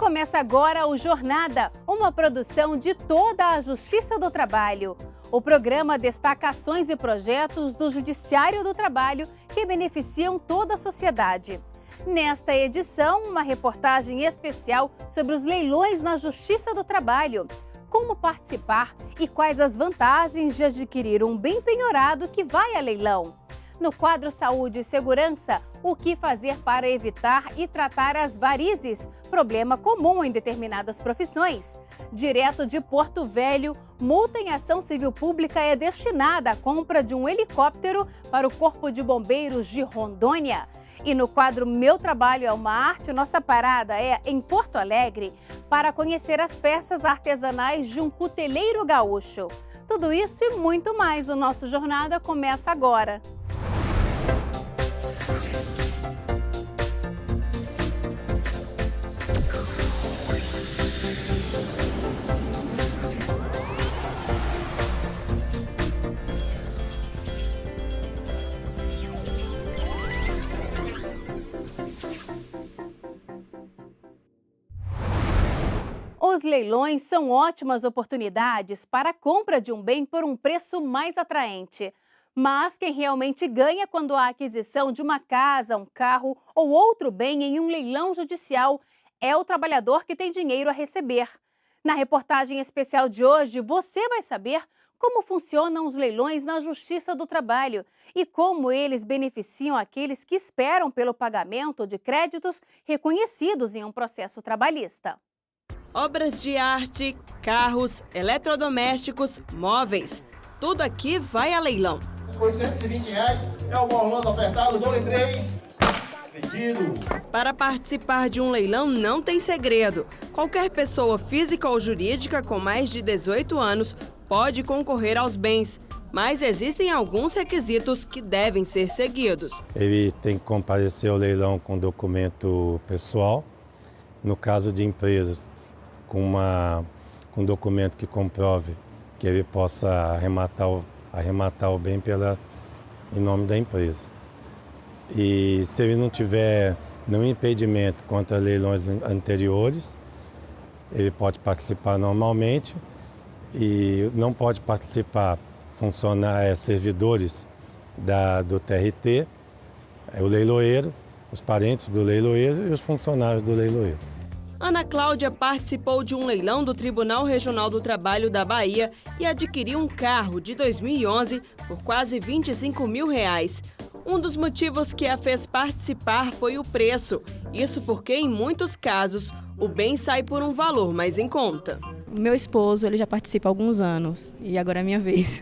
Começa agora o Jornada, uma produção de toda a Justiça do Trabalho. O programa destaca ações e projetos do Judiciário do Trabalho que beneficiam toda a sociedade. Nesta edição, uma reportagem especial sobre os leilões na Justiça do Trabalho. Como participar e quais as vantagens de adquirir um bem penhorado que vai a leilão. No quadro Saúde e Segurança, o que fazer para evitar e tratar as varizes, problema comum em determinadas profissões. Direto de Porto Velho, multa em ação civil pública é destinada à compra de um helicóptero para o Corpo de Bombeiros de Rondônia. E no quadro Meu Trabalho é uma Arte, nossa parada é em Porto Alegre para conhecer as peças artesanais de um cuteleiro gaúcho. Tudo isso e muito mais, o nosso Jornada começa agora. Os leilões são ótimas oportunidades para a compra de um bem por um preço mais atraente. Mas quem realmente ganha quando há aquisição de uma casa, um carro ou outro bem em um leilão judicial é o trabalhador que tem dinheiro a receber. Na reportagem especial de hoje, você vai saber como funcionam os leilões na Justiça do Trabalho e como eles beneficiam aqueles que esperam pelo pagamento de créditos reconhecidos em um processo trabalhista. Obras de arte, carros, eletrodomésticos, móveis. Tudo aqui vai a leilão. R$820 é o Morlando ofertado, dou-lhe 3. Vendido. Para participar de um leilão não tem segredo. Qualquer pessoa física ou jurídica com mais de 18 anos pode concorrer aos bens. Mas existem alguns requisitos que devem ser seguidos. Ele tem que comparecer ao leilão com documento pessoal. No caso de empresas, com um documento que comprove que ele possa arrematar o bem em nome da empresa. E se ele não tiver nenhum impedimento contra leilões anteriores, ele pode participar normalmente e não pode participar servidores do TRT, o leiloeiro, os parentes do leiloeiro e os funcionários do leiloeiro. Ana Cláudia participou de um leilão do Tribunal Regional do Trabalho da Bahia e adquiriu um carro de 2011 por quase R$25 mil. Um dos motivos que a fez participar foi o preço. Isso porque, em muitos casos, o bem sai por um valor mais em conta. Meu esposo, ele já participa há alguns anos e agora é a minha vez.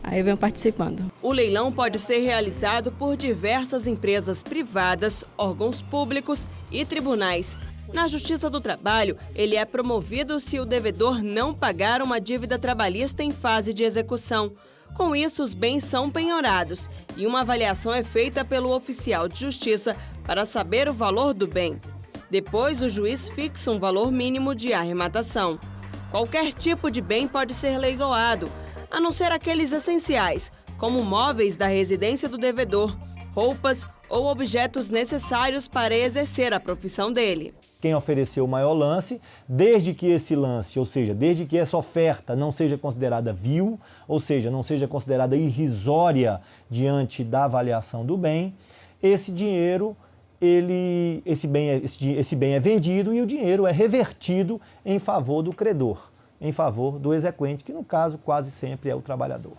Aí eu venho participando. O leilão pode ser realizado por diversas empresas privadas, órgãos públicos e tribunais. Na Justiça do Trabalho, ele é promovido se o devedor não pagar uma dívida trabalhista em fase de execução. Com isso, os bens são penhorados e uma avaliação é feita pelo oficial de justiça para saber o valor do bem. Depois, o juiz fixa um valor mínimo de arrematação. Qualquer tipo de bem pode ser leiloado, a não ser aqueles essenciais, como móveis da residência do devedor, roupas ou objetos necessários para exercer a profissão dele. Quem ofereceu o maior lance, desde que esse lance, ou seja, desde que essa oferta não seja considerada vil, ou seja, não seja considerada irrisória diante da avaliação do bem, esse dinheiro, esse bem é vendido e o dinheiro é revertido em favor do credor, em favor do exequente, que no caso quase sempre é o trabalhador.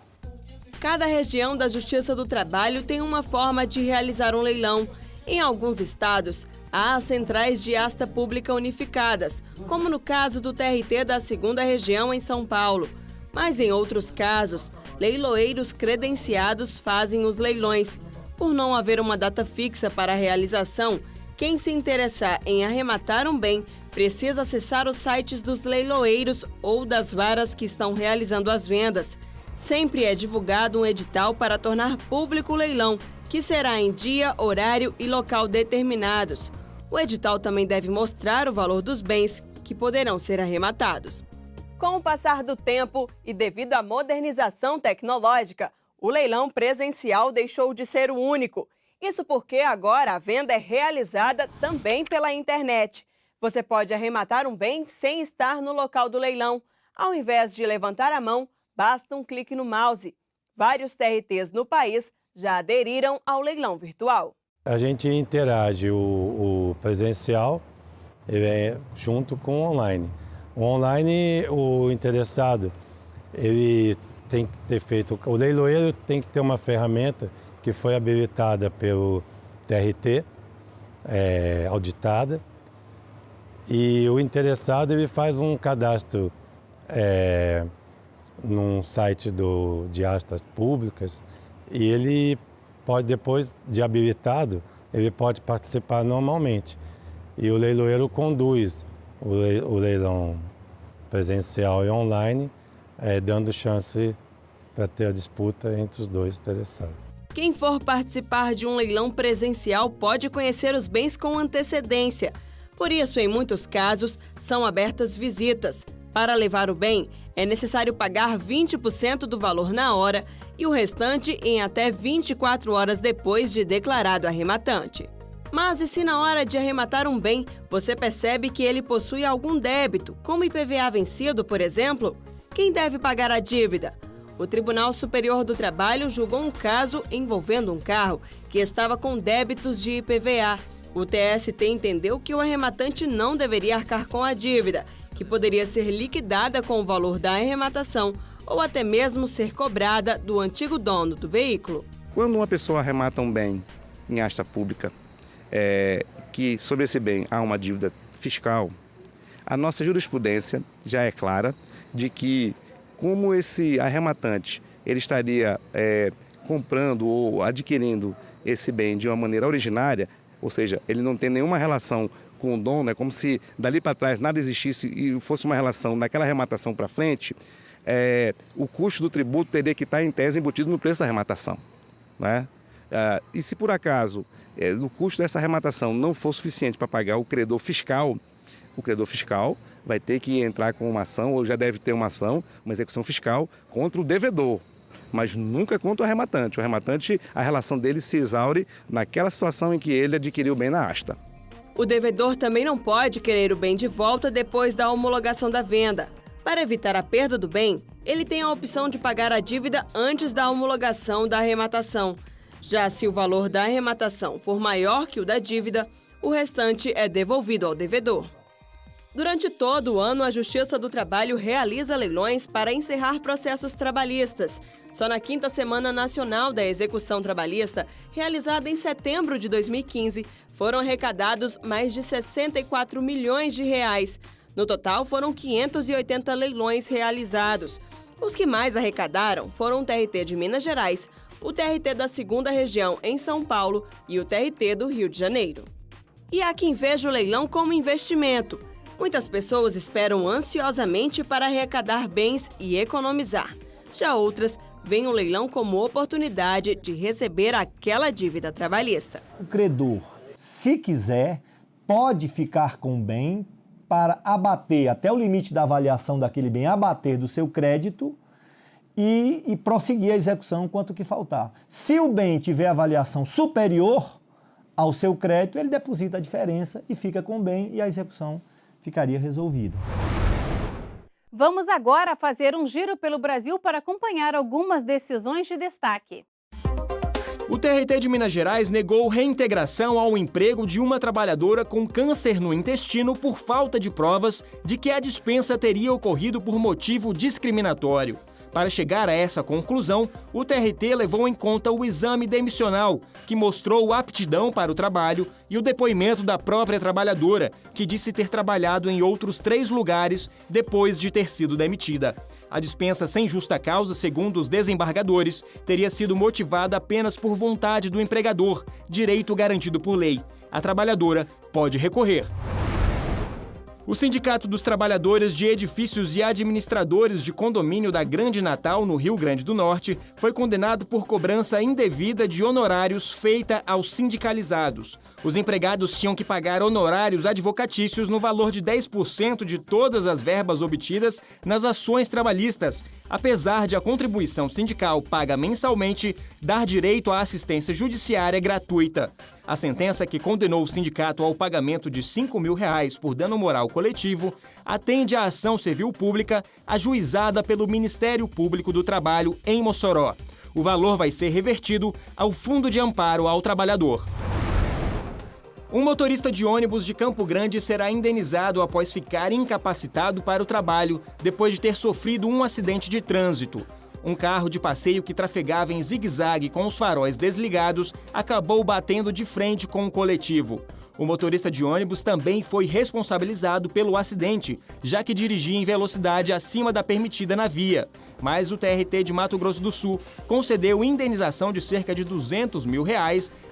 Cada região da Justiça do Trabalho tem uma forma de realizar um leilão. Em alguns estados, há as centrais de asta pública unificadas, como no caso do TRT da 2ª Região em São Paulo. Mas em outros casos, leiloeiros credenciados fazem os leilões. Por não haver uma data fixa para a realização, quem se interessar em arrematar um bem precisa acessar os sites dos leiloeiros ou das varas que estão realizando as vendas. Sempre é divulgado um edital para tornar público o leilão, que será em dia, horário e local determinados. O edital também deve mostrar o valor dos bens que poderão ser arrematados. Com o passar do tempo e devido à modernização tecnológica, o leilão presencial deixou de ser o único. Isso porque agora a venda é realizada também pela internet. Você pode arrematar um bem sem estar no local do leilão. Ao invés de levantar a mão, basta um clique no mouse. Vários TRTs no país já aderiram ao leilão virtual. A gente interage o presencial junto com o online. O online, o interessado, ele tem que ter feito... O leiloeiro tem que ter uma ferramenta que foi habilitada pelo TRT, auditada, e o interessado ele faz um cadastro num site de astas públicas e ele pode, depois de habilitado, ele pode participar normalmente. E o leiloeiro conduz o leilão presencial e online, dando chance para ter a disputa entre os dois interessados. Quem for participar de um leilão presencial pode conhecer os bens com antecedência. Por isso, em muitos casos, são abertas visitas. Para levar o bem, é necessário pagar 20% do valor na hora e o restante em até 24 horas depois de declarado arrematante. Mas e se na hora de arrematar um bem, você percebe que ele possui algum débito, como IPVA vencido, por exemplo? Quem deve pagar a dívida? O Tribunal Superior do Trabalho julgou um caso envolvendo um carro que estava com débitos de IPVA. O TST entendeu que o arrematante não deveria arcar com a dívida, que poderia ser liquidada com o valor da arrematação ou até mesmo ser cobrada do antigo dono do veículo. Quando uma pessoa arremata um bem em asta pública, que sobre esse bem há uma dívida fiscal, a nossa jurisprudência já é clara de que, como esse arrematante ele estaria comprando ou adquirindo esse bem de uma maneira originária, ou seja, ele não tem nenhuma relação com o dono, é como se dali para trás nada existisse e fosse uma relação daquela arrematação para frente, o custo do tributo teria que estar em tese embutido no preço da arrematação, né? E se por acaso o custo dessa arrematação não for suficiente para pagar o credor fiscal vai ter que entrar com uma ação, ou já deve ter uma ação, uma execução fiscal contra o devedor, mas nunca contra o arrematante. O arrematante, a relação dele se exaure naquela situação em que ele adquiriu o bem na asta. O devedor também não pode querer o bem de volta depois da homologação da venda. Para evitar a perda do bem, ele tem a opção de pagar a dívida antes da homologação da arrematação. Já se o valor da arrematação for maior que o da dívida, o restante é devolvido ao devedor. Durante todo o ano, a Justiça do Trabalho realiza leilões para encerrar processos trabalhistas. Só na 5ª Semana Nacional da Execução Trabalhista, realizada em setembro de 2015, foram arrecadados mais de 64 milhões de reais. No total, foram 580 leilões realizados. Os que mais arrecadaram foram o TRT de Minas Gerais, o TRT da 2ª Região em São Paulo e o TRT do Rio de Janeiro. E há quem veja o leilão como investimento. Muitas pessoas esperam ansiosamente para arrecadar bens e economizar. Já outras veem o leilão como oportunidade de receber aquela dívida trabalhista. O credor, se quiser, pode ficar com o bem para abater até o limite da avaliação daquele bem, abater do seu crédito e prosseguir a execução quanto que faltar. Se o bem tiver avaliação superior ao seu crédito, ele deposita a diferença e fica com o bem e a execução ficaria resolvida. Vamos agora fazer um giro pelo Brasil para acompanhar algumas decisões de destaque. O TRT de Minas Gerais negou reintegração ao emprego de uma trabalhadora com câncer no intestino por falta de provas de que a dispensa teria ocorrido por motivo discriminatório. Para chegar a essa conclusão, o TRT levou em conta o exame demissional, que mostrou aptidão para o trabalho, e o depoimento da própria trabalhadora, que disse ter trabalhado em outros 3 lugares depois de ter sido demitida. A dispensa sem justa causa, segundo os desembargadores, teria sido motivada apenas por vontade do empregador, direito garantido por lei. A trabalhadora pode recorrer. O Sindicato dos Trabalhadores de Edifícios e Administradores de Condomínio da Grande Natal, no Rio Grande do Norte, foi condenado por cobrança indevida de honorários feita aos sindicalizados. Os empregados tinham que pagar honorários advocatícios no valor de 10% de todas as verbas obtidas nas ações trabalhistas, apesar de a contribuição sindical paga mensalmente dar direito à assistência judiciária gratuita. A sentença que condenou o sindicato ao pagamento de R$ 5.000 por dano moral coletivo atende à ação civil pública ajuizada pelo Ministério Público do Trabalho em Mossoró. O valor vai ser revertido ao Fundo de Amparo ao Trabalhador. Um motorista de ônibus de Campo Grande será indenizado após ficar incapacitado para o trabalho depois de ter sofrido um acidente de trânsito. Um carro de passeio que trafegava em zigue-zague com os faróis desligados acabou batendo de frente com o coletivo. O motorista de ônibus também foi responsabilizado pelo acidente, já que dirigia em velocidade acima da permitida na via. Mas o TRT de Mato Grosso do Sul concedeu indenização de cerca de R$ 200 mil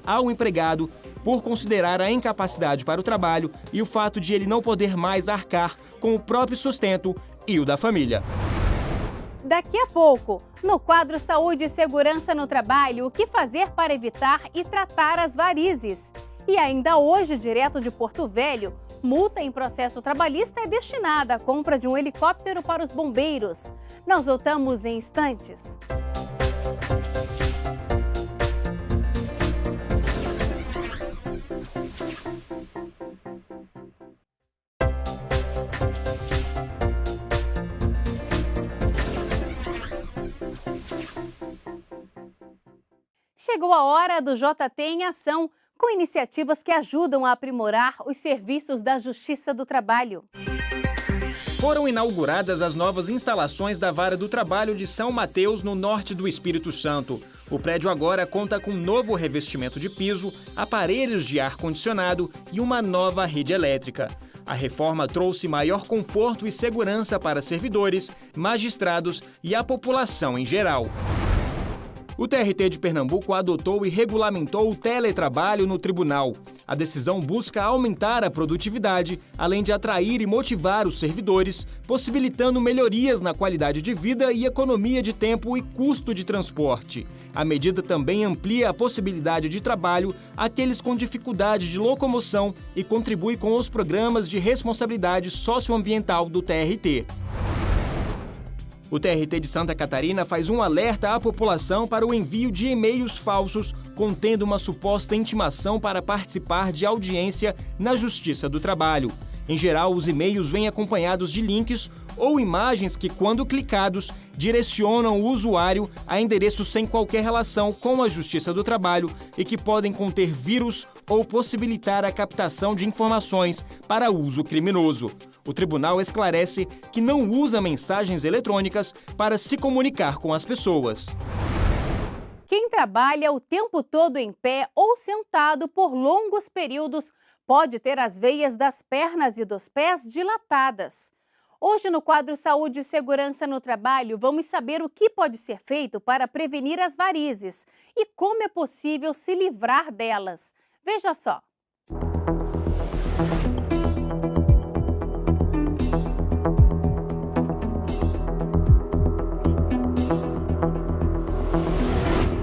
ao empregado por considerar a incapacidade para o trabalho e o fato de ele não poder mais arcar com o próprio sustento e o da família. Daqui a pouco, no quadro Saúde e Segurança no Trabalho, o que fazer para evitar e tratar as varizes? E ainda hoje, direto de Porto Velho, multa em processo trabalhista é destinada à compra de um helicóptero para os bombeiros. Nós voltamos em instantes. Chegou a hora do JT em Ação, com iniciativas que ajudam a aprimorar os serviços da Justiça do Trabalho. Foram inauguradas as novas instalações da Vara do Trabalho de São Mateus, no norte do Espírito Santo. O prédio agora conta com novo revestimento de piso, aparelhos de ar-condicionado e uma nova rede elétrica. A reforma trouxe maior conforto e segurança para servidores, magistrados e a população em geral. O TRT de Pernambuco adotou e regulamentou o teletrabalho no tribunal. A decisão busca aumentar a produtividade, além de atrair e motivar os servidores, possibilitando melhorias na qualidade de vida e economia de tempo e custo de transporte. A medida também amplia a possibilidade de trabalho àqueles com dificuldade de locomoção e contribui com os programas de responsabilidade socioambiental do TRT. O TRT de Santa Catarina faz um alerta à população para o envio de e-mails falsos contendo uma suposta intimação para participar de audiência na Justiça do Trabalho. Em geral, os e-mails vêm acompanhados de links ou imagens que, quando clicados, direcionam o usuário a endereços sem qualquer relação com a Justiça do Trabalho e que podem conter vírus ou possibilitar a captação de informações para uso criminoso. O tribunal esclarece que não usa mensagens eletrônicas para se comunicar com as pessoas. Quem trabalha o tempo todo em pé ou sentado por longos períodos pode ter as veias das pernas e dos pés dilatadas. Hoje, no quadro Saúde e Segurança no Trabalho, vamos saber o que pode ser feito para prevenir as varizes e como é possível se livrar delas. Veja só.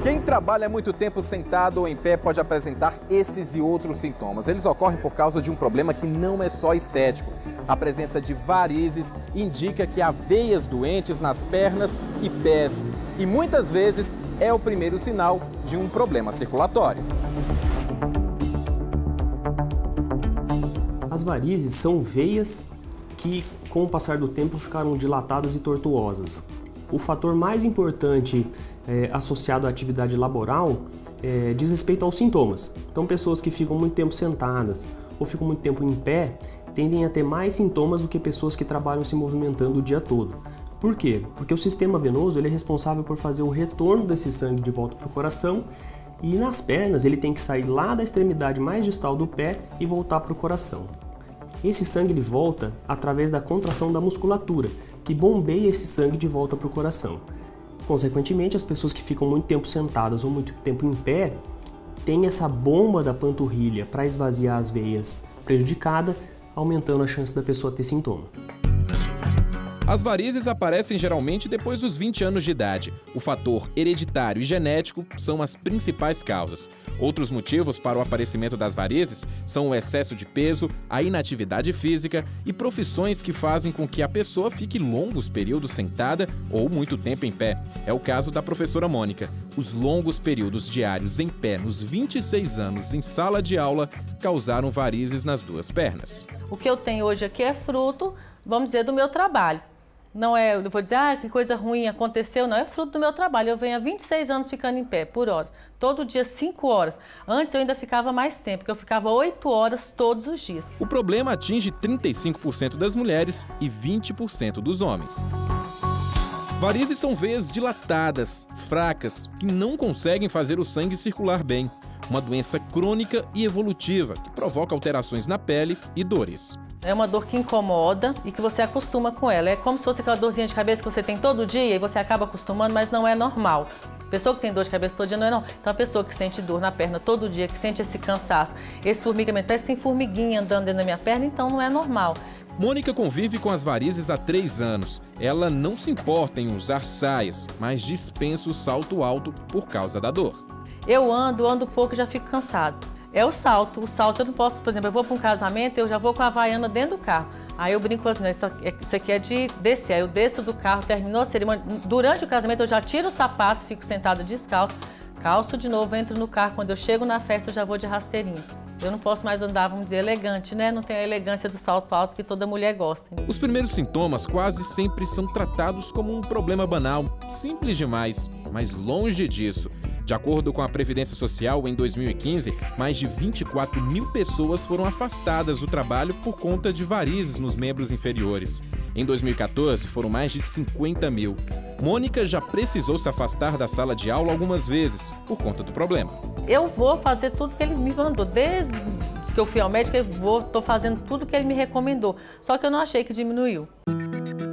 Quem trabalha muito tempo sentado ou em pé pode apresentar esses e outros sintomas. Eles ocorrem por causa de um problema que não é só estético. A presença de varizes indica que há veias doentes nas pernas e pés. E muitas vezes é o primeiro sinal de um problema circulatório. As varizes são veias que, com o passar do tempo, ficaram dilatadas e tortuosas. O fator mais importante associado à atividade laboral diz respeito aos sintomas. Então, pessoas que ficam muito tempo sentadas ou ficam muito tempo em pé tendem a ter mais sintomas do que pessoas que trabalham se movimentando o dia todo. Por quê? Porque o sistema venoso ele é responsável por fazer o retorno desse sangue de volta para o coração e nas pernas ele tem que sair lá da extremidade mais distal do pé e voltar para o coração. Esse sangue ele volta através da contração da musculatura, que bombeia esse sangue de volta para o coração. Consequentemente, as pessoas que ficam muito tempo sentadas ou muito tempo em pé têm essa bomba da panturrilha para esvaziar as veias prejudicada, aumentando a chance da pessoa ter sintoma. As varizes aparecem geralmente depois dos 20 anos de idade. O fator hereditário e genético são as principais causas. Outros motivos para o aparecimento das varizes são o excesso de peso, a inatividade física e profissões que fazem com que a pessoa fique longos períodos sentada ou muito tempo em pé. É o caso da professora Mônica. Os longos períodos diários em pé nos 26 anos em sala de aula causaram varizes nas duas pernas. O que eu tenho hoje aqui é fruto, vamos dizer, do meu trabalho. Não é, eu vou dizer, que coisa ruim aconteceu, não, é fruto do meu trabalho. Eu venho há 26 anos ficando em pé, por horas. Todo dia, 5 horas. Antes eu ainda ficava mais tempo, porque eu ficava 8 horas todos os dias. O problema atinge 35% das mulheres e 20% dos homens. Varizes são veias dilatadas, fracas, que não conseguem fazer o sangue circular bem. Uma doença crônica e evolutiva que provoca alterações na pele e dores. É uma dor que incomoda e que você acostuma com ela. É como se fosse aquela dorzinha de cabeça que você tem todo dia e você acaba acostumando, mas não é normal. A pessoa que tem dor de cabeça todo dia não é normal. Então a pessoa que sente dor na perna todo dia, que sente esse cansaço, esse formigamento, parece que tem formiguinha andando dentro da minha perna, então não é normal. Mônica convive com as varizes há 3 anos. Ela não se importa em usar saias, mas dispensa o salto alto por causa da dor. Eu ando pouco e já fico cansado. É o salto eu não posso, por exemplo, eu vou para um casamento, eu já vou com a havaiana dentro do carro. Aí eu brinco com as meninas, isso aqui é de descer, aí eu desço do carro, terminou a cerimônia. Durante o casamento eu já tiro o sapato, fico sentada descalço, calço de novo, entro no carro, quando eu chego na festa eu já vou de rasteirinha. Eu não posso mais andar, vamos dizer, elegante, né? Não tem a elegância do salto alto que toda mulher gosta. Os primeiros sintomas quase sempre são tratados como um problema banal, simples demais, mas longe disso. De acordo com a Previdência Social, em 2015, mais de 24 mil pessoas foram afastadas do trabalho por conta de varizes nos membros inferiores. Em 2014, foram mais de 50 mil. Mônica já precisou se afastar da sala de aula algumas vezes por conta do problema. Eu vou fazer tudo que ele me mandou. Desde que eu fui ao médico, estou fazendo tudo que ele me recomendou. Só que eu não achei que diminuiu.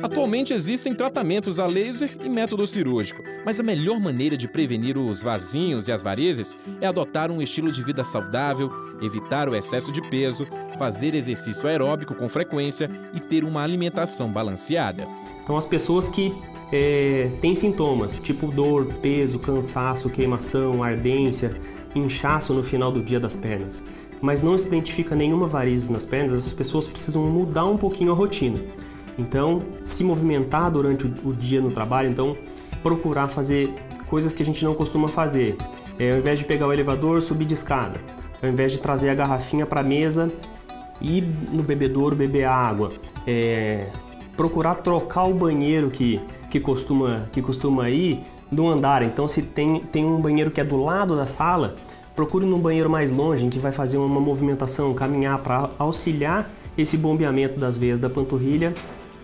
Atualmente existem tratamentos a laser e método cirúrgico, mas a melhor maneira de prevenir os vasinhos e as varizes é adotar um estilo de vida saudável, evitar o excesso de peso, fazer exercício aeróbico com frequência e ter uma alimentação balanceada. Então as pessoas que têm sintomas, tipo dor, peso, cansaço, queimação, ardência, inchaço no final do dia das pernas, mas não se identifica nenhuma varizes nas pernas, essas pessoas precisam mudar um pouquinho a rotina. Então, se movimentar durante o dia no trabalho, então procurar fazer coisas que a gente não costuma fazer. Ao invés de pegar o elevador, subir de escada. Ao invés de trazer a garrafinha para a mesa, ir no bebedouro beber água. Procurar trocar o banheiro que costuma ir no andar. Então, se tem um banheiro que é do lado da sala, procure num banheiro mais longe, em que vai fazer uma movimentação, caminhar para auxiliar esse bombeamento das veias da panturrilha,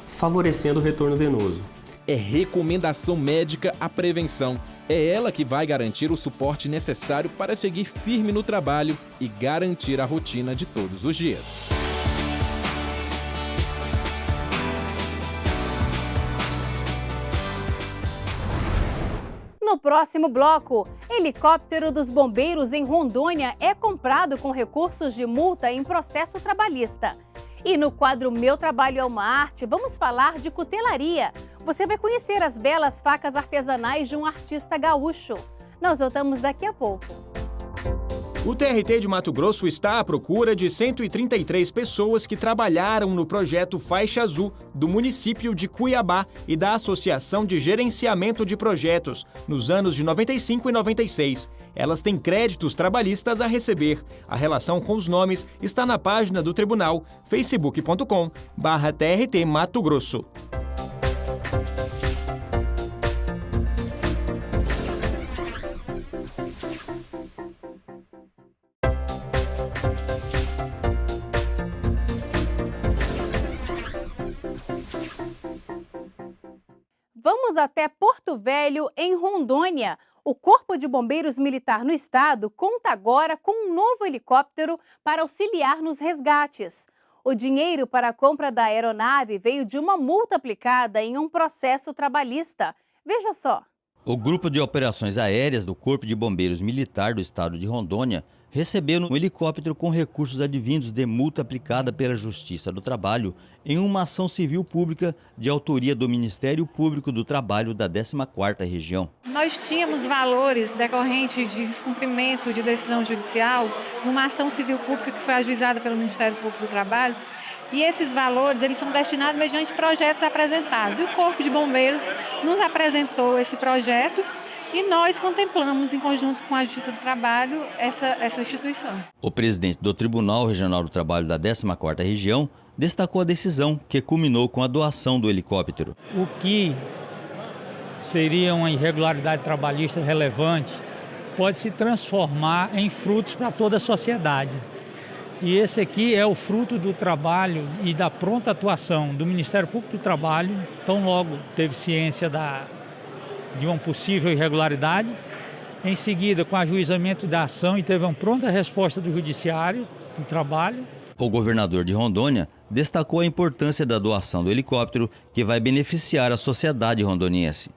favorecendo o retorno venoso. É recomendação médica a prevenção. É ela que vai garantir o suporte necessário para seguir firme no trabalho e garantir a rotina de todos os dias. No próximo bloco, helicóptero dos bombeiros em Rondônia é comprado com recursos de multa em processo trabalhista. E no quadro Meu Trabalho é uma Arte, vamos falar de cutelaria. Você vai conhecer as belas facas artesanais de um artista gaúcho. Nós voltamos daqui a pouco. O TRT de Mato Grosso está à procura de 133 pessoas que trabalharam no projeto Faixa Azul do município de Cuiabá e da Associação de Gerenciamento de Projetos nos anos de 95 e 96. Elas têm créditos trabalhistas a receber. A relação com os nomes está na página do tribunal, facebook.com/TRT Mato Grosso. Vamos até Porto Velho, em Rondônia. O Corpo de Bombeiros Militar no estado conta agora com um novo helicóptero para auxiliar nos resgates. O dinheiro para a compra da aeronave veio de uma multa aplicada em um processo trabalhista. Veja só. O Grupo de Operações Aéreas do Corpo de Bombeiros Militar do Estado de Rondônia recebeu um helicóptero com recursos advindos de multa aplicada pela Justiça do Trabalho em uma ação civil pública de autoria do Ministério Público do Trabalho da 14ª Região. Nós tínhamos valores decorrentes de descumprimento de decisão judicial numa ação civil pública que foi ajuizada pelo Ministério Público do Trabalho, e esses valores eles são destinados mediante projetos apresentados. E o Corpo de Bombeiros nos apresentou esse projeto e nós contemplamos, em conjunto com a Justiça do Trabalho, essa instituição. O presidente do Tribunal Regional do Trabalho da 14ª Região destacou a decisão que culminou com a doação do helicóptero. O que seria uma irregularidade trabalhista relevante pode se transformar em frutos para toda a sociedade. E esse aqui é o fruto do trabalho e da pronta atuação do Ministério Público do Trabalho, tão logo teve ciência de uma possível irregularidade, em seguida com o ajuizamento da ação e teve uma pronta resposta do Judiciário do Trabalho. O governador de Rondônia destacou a importância da doação do helicóptero que vai beneficiar a sociedade rondoniense.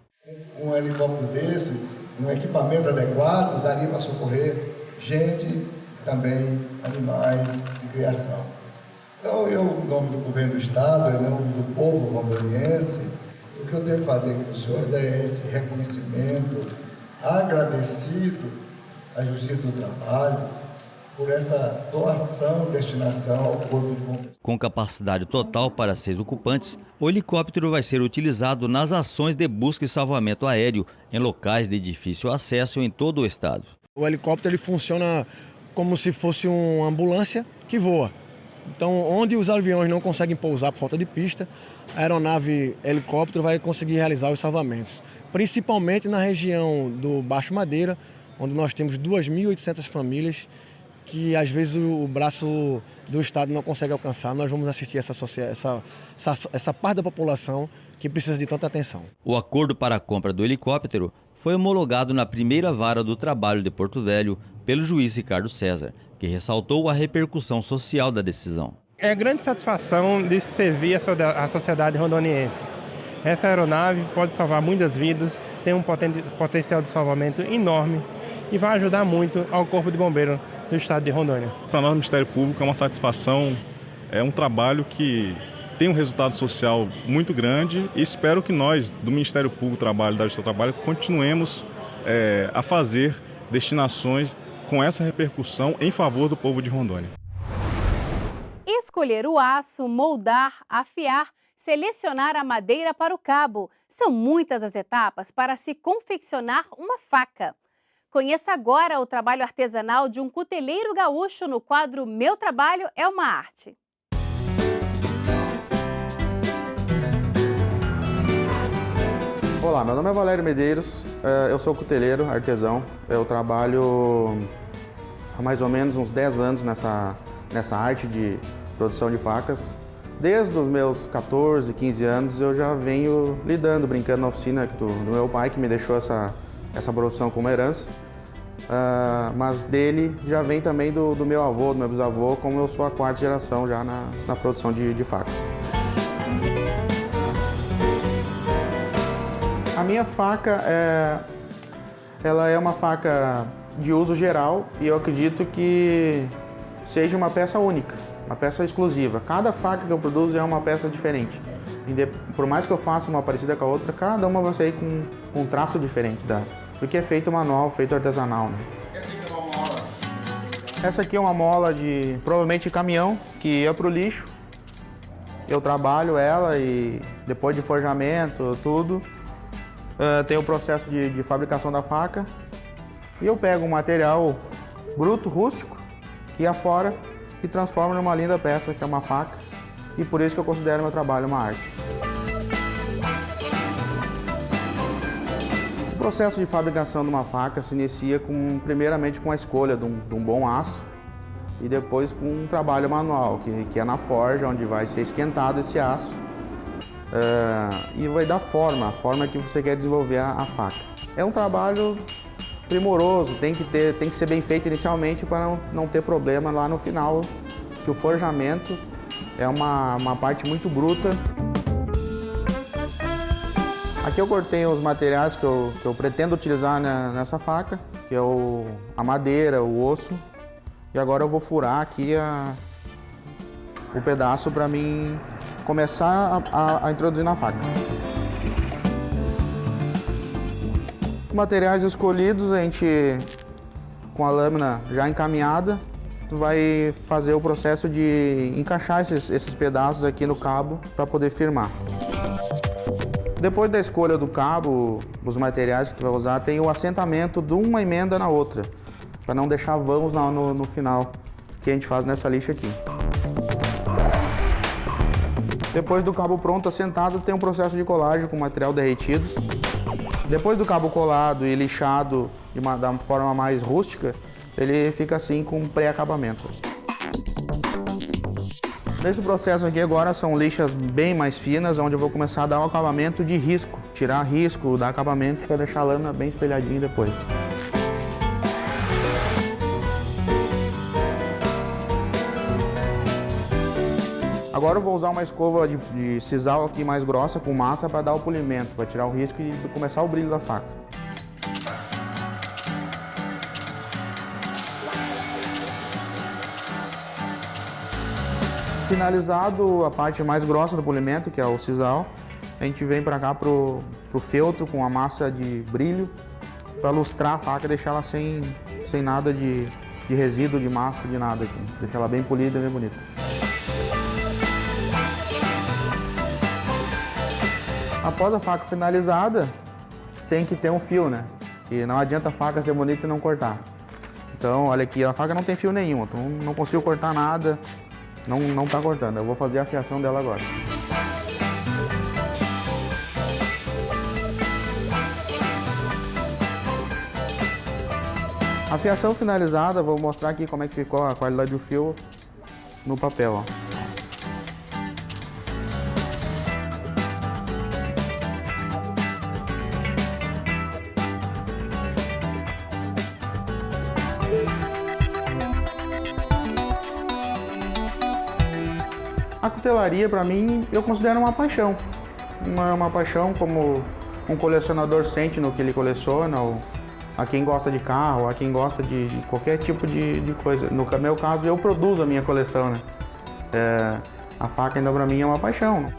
Um helicóptero desse, com equipamentos adequados, daria para socorrer gente, também animais de criação. Então eu, em nome do governo do Estado, em nome do povo rondoniense, o que eu tenho que fazer com os senhores é esse reconhecimento agradecido à Justiça do Trabalho por essa doação, destinação ao Corpo de Bombeiros. Com capacidade total para 6 ocupantes, o helicóptero vai ser utilizado nas ações de busca e salvamento aéreo em locais de difícil acesso em todo o estado. O helicóptero ele funciona como se fosse uma ambulância que voa. Então, onde os aviões não conseguem pousar por falta de pista, a aeronave helicóptero vai conseguir realizar os salvamentos. Principalmente na região do Baixo Madeira, onde nós temos 2.800 famílias que às vezes o braço do Estado não consegue alcançar. Nós vamos assistir essa parte da população que precisa de tanta atenção. O acordo para a compra do helicóptero foi homologado na primeira vara do trabalho de Porto Velho pelo juiz Ricardo César, que ressaltou a repercussão social da decisão. É grande satisfação de servir a sociedade rondoniense. Essa aeronave pode salvar muitas vidas, tem um potencial de salvamento enorme e vai ajudar muito ao Corpo de Bombeiros do Estado de Rondônia. Para nós, o Ministério Público, é uma satisfação, é um trabalho que tem um resultado social muito grande e espero que nós, do Ministério Público do Trabalho, da Justiça do Trabalho, continuemos a fazer destinações com essa repercussão em favor do povo de Rondônia. Escolher o aço, moldar, afiar, selecionar a madeira para o cabo. São muitas as etapas para se confeccionar uma faca. Conheça agora o trabalho artesanal de um cuteleiro gaúcho no quadro Meu Trabalho é uma Arte. Olá, meu nome é Valério Medeiros, eu sou cuteleiro, artesão. Eu trabalho há mais ou menos uns 10 anos nessa arte de produção de facas. Desde os meus 14, 15 anos eu já venho lidando, brincando na oficina do meu pai, que me deixou essa produção como herança. Mas dele já vem também do meu avô, do meu bisavô, como eu sou a 4ª geração já na produção de facas. A minha faca ela é uma faca de uso geral e eu acredito que seja uma peça única, uma peça exclusiva. Cada faca que eu produzo é uma peça diferente. Por mais que eu faça uma parecida com a outra, cada uma vai sair com um traço diferente, porque é feito manual, feito artesanal. Né? Essa aqui é uma mola de provavelmente caminhão que ia para o lixo. Eu trabalho ela e depois de forjamento, tudo. Tem o processo de fabricação da faca e eu pego um material bruto, rústico, que afora e transformo numa linda peça que é uma faca e por isso que eu considero meu trabalho uma arte. O processo de fabricação de uma faca se inicia primeiramente com a escolha de um bom aço e depois com um trabalho manual, que é na forja, onde vai ser esquentado esse aço. E vai dar a forma que você quer desenvolver a faca. É um trabalho primoroso, tem que ser bem feito inicialmente para não ter problema lá no final, que o forjamento é uma parte muito bruta. Aqui eu cortei os materiais que eu pretendo utilizar nessa faca, que é a madeira, o osso. E agora eu vou furar aqui o pedaço para mim começar a introduzir na faca. Os materiais escolhidos, a gente, com a lâmina já encaminhada, vai fazer o processo de encaixar esses pedaços aqui no cabo para poder firmar. Depois da escolha do cabo, os materiais que tu vai usar, tem o assentamento de uma emenda na outra, para não deixar vãos no final, que a gente faz nessa lixa aqui. Depois do cabo pronto, assentado, tem um processo de colagem com material derretido. Depois do cabo colado e lixado da forma mais rústica, ele fica assim com pré-acabamento. Nesse processo aqui agora são lixas bem mais finas, onde eu vou começar a dar um acabamento de risco. Tirar risco, dar acabamento para deixar a lâmina bem espelhadinha depois. Agora eu vou usar uma escova de sisal aqui mais grossa, com massa, para dar o polimento, para tirar o risco e começar o brilho da faca. Finalizado a parte mais grossa do polimento, que é o sisal, a gente vem para cá pro feltro com a massa de brilho, para lustrar a faca e deixar ela sem nada de resíduo, de massa, de nada aqui. Deixar ela bem polida e bem bonita. Após a faca finalizada, tem que ter um fio, né? E não adianta a faca ser bonita e não cortar. Então, olha aqui, a faca não tem fio nenhum, então não consigo cortar nada, não tá cortando. Eu vou fazer a afiação dela agora. A afiação finalizada, vou mostrar aqui como é que ficou a qualidade do fio no papel, ó. A cutelaria, para mim, eu considero uma paixão. Uma paixão como um colecionador sente no que ele coleciona, ou a quem gosta de carro, a quem gosta de qualquer tipo de coisa. No meu caso, eu produzo a minha coleção, né? A faca ainda para mim é uma paixão.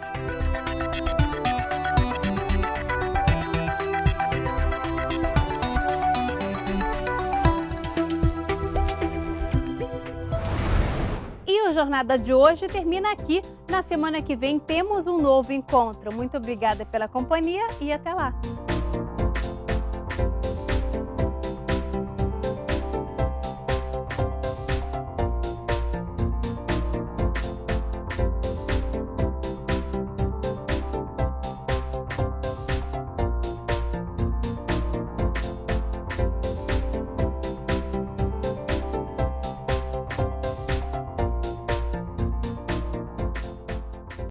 A jornada de hoje termina aqui. Na semana que vem temos um novo encontro. Muito obrigada pela companhia e até lá!